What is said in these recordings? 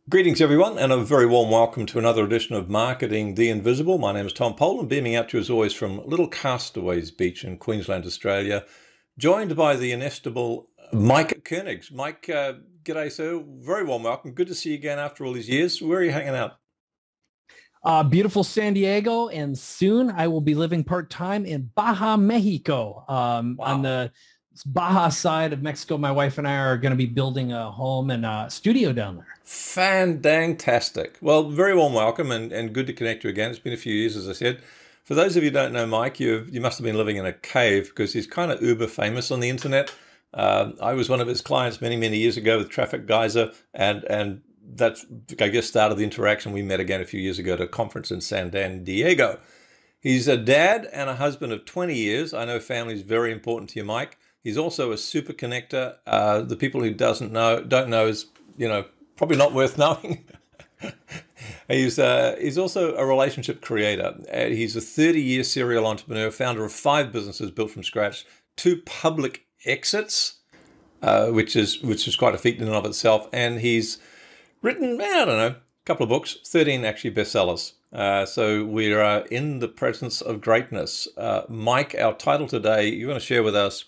Greetings, everyone, and a very warm welcome to another edition of Marketing the Invisible. My name is Tom Poland, beaming out to you as always from Little Castaways Beach in Queensland, Australia, joined by the inestimable Mike Koenigs. Mike, g'day, sir. Very warm welcome. Good to see you again after all these years. Where are you hanging out? Beautiful San Diego, and soon I will be living part-time in Baja, Mexico. Wow. On the Baja side of Mexico, my wife and I are going to be building a home and a studio down there. Fantastic. Well, very warm welcome and good to connect you again. It's been a few years, as I said. For those of you who don't know Mike, you must have been living in a cave because he's kind of uber famous on the internet. I was one of his clients many, many years ago with Traffic Geyser, and that's, I guess, started the interaction. We met again a few years ago at a conference in San Diego. He's a dad and a husband of 20 years. I know family is very important to you, Mike. He's also a super connector. The people who don't know is, probably not worth knowing. He's also a relationship creator. He's a 30-year serial entrepreneur, founder of 5 businesses built from scratch, 2 public exits, which is quite a feat in and of itself. And he's written, a couple of books, 13 actually bestsellers. So we are in the presence of greatness. Mike, our title today, you're going to share with us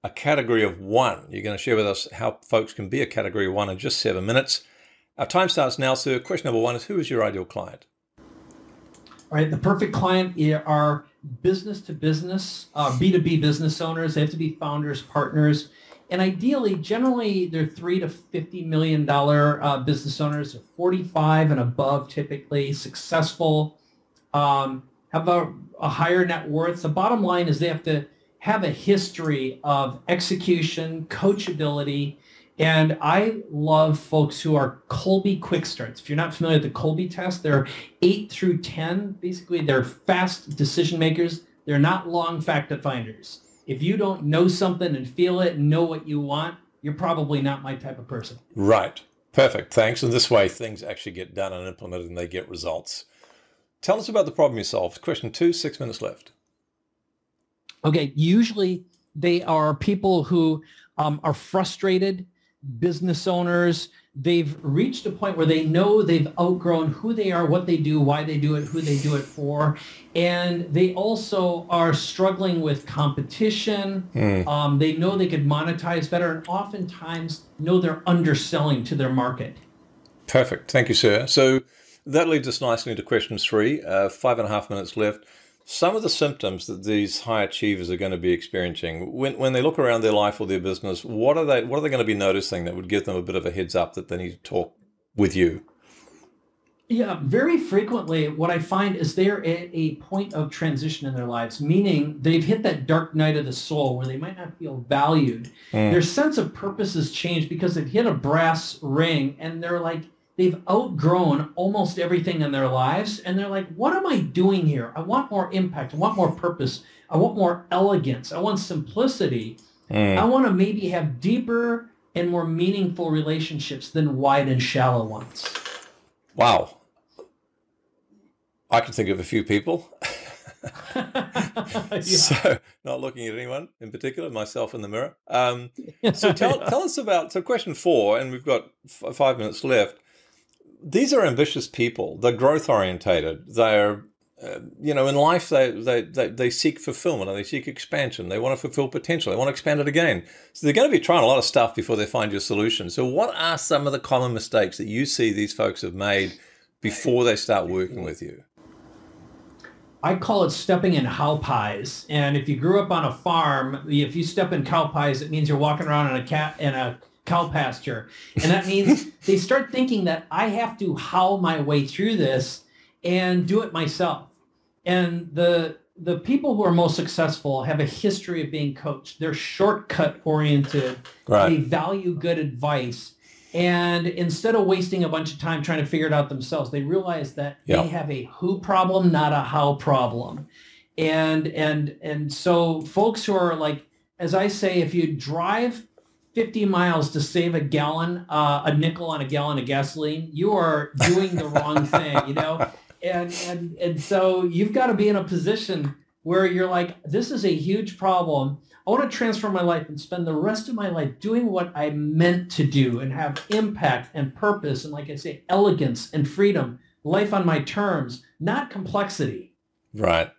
a category of 1. You're going to share with us how folks can be a category of 1 in just 7 minutes. Our time starts now, sir. Question number 1 is, who is your ideal client? All right, the perfect client are business to business, B2B business owners. They have to be founders, partners, and ideally, generally, they're $3 to $50 million business owners, 45 and above, typically successful, have a higher net worth. The bottom line is they have to have a history of execution, coachability, and I love folks who are Kolbe quick starts. If you're not familiar with the Kolbe test, they're 8 through 10. Basically, they're fast decision makers. They're not long fact finders. If you don't know something and feel it and know what you want, you're probably not my type of person. Right. Perfect. Thanks. And this way, things actually get done and implemented and they get results. Tell us about the problem you solved. Question 2, 6 minutes left. Okay, usually they are people who are frustrated, business owners. They've reached a point where they know they've outgrown who they are, what they do, why they do it, who they do it for. And they also are struggling with competition. They know they could monetize better and oftentimes know they're underselling to their market. Perfect. Thank you, sir. So that leads us nicely into question 3, 5.5 minutes left. Some of the symptoms that these high achievers are going to be experiencing when they look around their life or their business, what are they going to be noticing that would give them a bit of a heads up that they need to talk with you? Yeah, very frequently what I find is they're at a point of transition in their lives, meaning they've hit that dark night of the soul where they might not feel valued. Their sense of purpose has changed because they've hit a brass ring and they're like, they've outgrown almost everything in their lives. And they're like, what am I doing here? I want more impact. I want more purpose. I want more elegance. I want simplicity. I want to maybe have deeper and more meaningful relationships than wide and shallow ones. Wow. I can think of a few people. Yeah. So not looking at anyone in particular, myself in the mirror. So tell us about, so question 4, and we've got 5 minutes left. These are ambitious people. They're growth orientated. They're, in life, they seek fulfillment and they seek expansion. They want to fulfill potential. They want to expand it again. So they're going to be trying a lot of stuff before they find your solution. So what are some of the common mistakes that you see these folks have made before they start working with you? I call it stepping in cow pies. And if you grew up on a farm, if you step in cow pies, it means you're walking around in a cow pasture. And that means they start thinking that I have to howl my way through this and do it myself. And the people who are most successful have a history of being coached. They're shortcut oriented. Right. They value good advice. And instead of wasting a bunch of time trying to figure it out themselves, they realize that they have a who problem, not a how problem. And so folks who are like, as I say, if you drive 50 miles to save a nickel on a gallon of gasoline, you are doing the wrong thing, And so you've got to be in a position where you're like, this is a huge problem. I want to transform my life and spend the rest of my life doing what I meant to do and have impact and purpose and, like I say, elegance and freedom, life on my terms, not complexity. Right.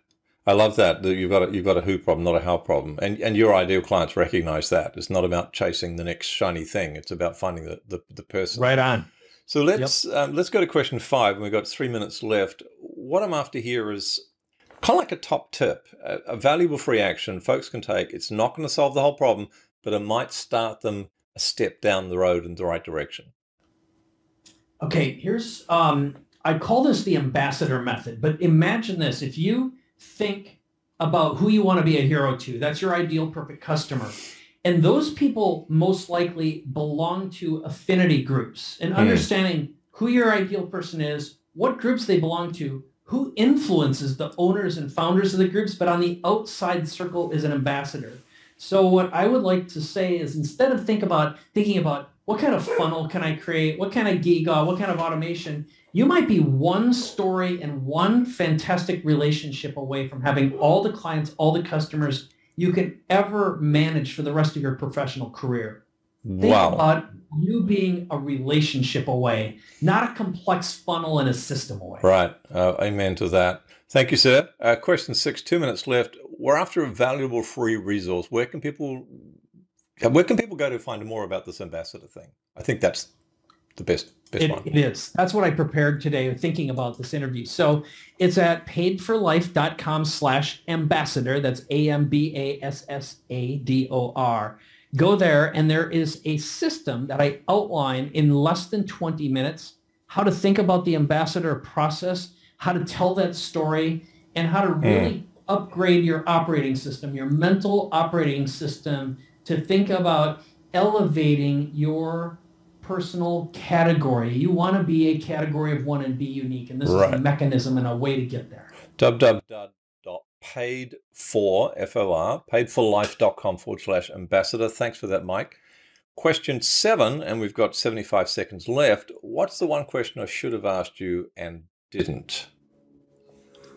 I love that you've got a who problem, not a how problem, and your ideal clients recognize that it's not about chasing the next shiny thing. It's about finding the person. Right on. So let's go to question 5, and we've got 3 minutes left. What I'm after here is kind of like a top tip, a valuable free action folks can take. It's not going to solve the whole problem, but it might start them a step down the road in the right direction. Okay, here's I call this the ambassador method, but imagine this. If you think about who you want to be a hero to, that's your ideal perfect customer. And those people most likely belong to affinity groups. And understanding who your ideal person is, what groups they belong to, who influences the owners and founders of the groups, but on the outside circle is an ambassador. So what I would like to say is, instead of thinking about what kind of funnel can I create, what kind of giga, what kind of automation, you might be one story and one fantastic relationship away from having all the clients, all the customers you can ever manage for the rest of your professional career. Think about you being a relationship away, not a complex funnel and a system away. Right. Amen to that. Thank you, sir. Question 6, 2 minutes left. We're after a valuable free resource. Where can people go to find more about this ambassador thing? I think that's the best one. It is. That's what I prepared today thinking about this interview. So it's at paidforlife.com/ambassador. That's AMBASSADOR. Go there, and there is a system that I outline in less than 20 minutes, how to think about the ambassador process, how to tell that story, and how to really upgrade your operating system, your mental operating system, to think about elevating your personal category. You want to be a category of one and be unique, and this is a mechanism and a way to get there. paidforlife.com/ambassador. Thanks for that, Mike. Question 7, and we've got 75 seconds left. What's the one question I should have asked you and didn't?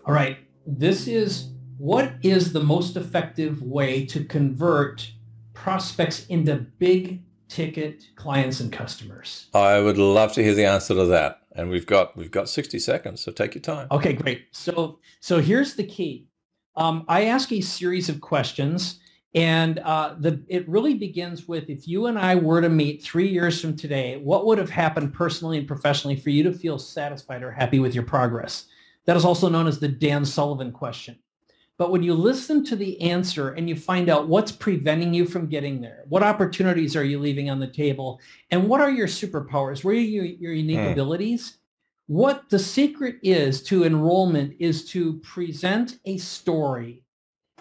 All right. This is, what is the most effective way to convert prospects into big ticket clients and customers? I would love to hear the answer to that. And we've got 60 seconds, so take your time. Okay, great. So here's the key. I ask a series of questions, and it really begins with, if you and I were to meet 3 years from today, what would have happened personally and professionally for you to feel satisfied or happy with your progress? That is also known as the Dan Sullivan question. But when you listen to the answer and you find out what's preventing you from getting there, what opportunities are you leaving on the table, and what are your superpowers, what are your unique abilities, what the secret is to enrollment is to present a story,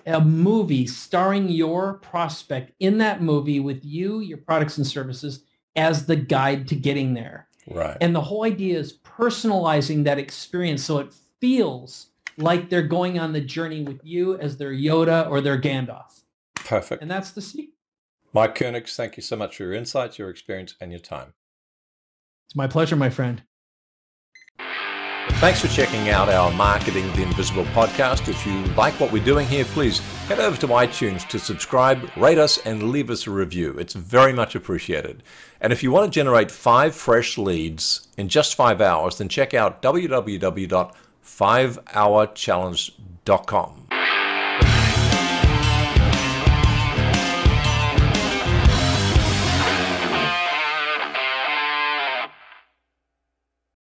a movie starring your prospect in that movie with you, your products and services, as the guide to getting there. Right. And the whole idea is personalizing that experience so it feels like they're going on the journey with you as their Yoda or their Gandalf. Perfect. And that's the secret. Mike Koenigs, thank you so much for your insights, your experience, and your time. It's my pleasure, my friend. Thanks for checking out our Marketing the Invisible podcast. If you like what we're doing here, please head over to iTunes to subscribe, rate us, and leave us a review. It's very much appreciated. And if you want to generate 5 fresh leads in just 5 hours, then check out www.5hourchallenge.com.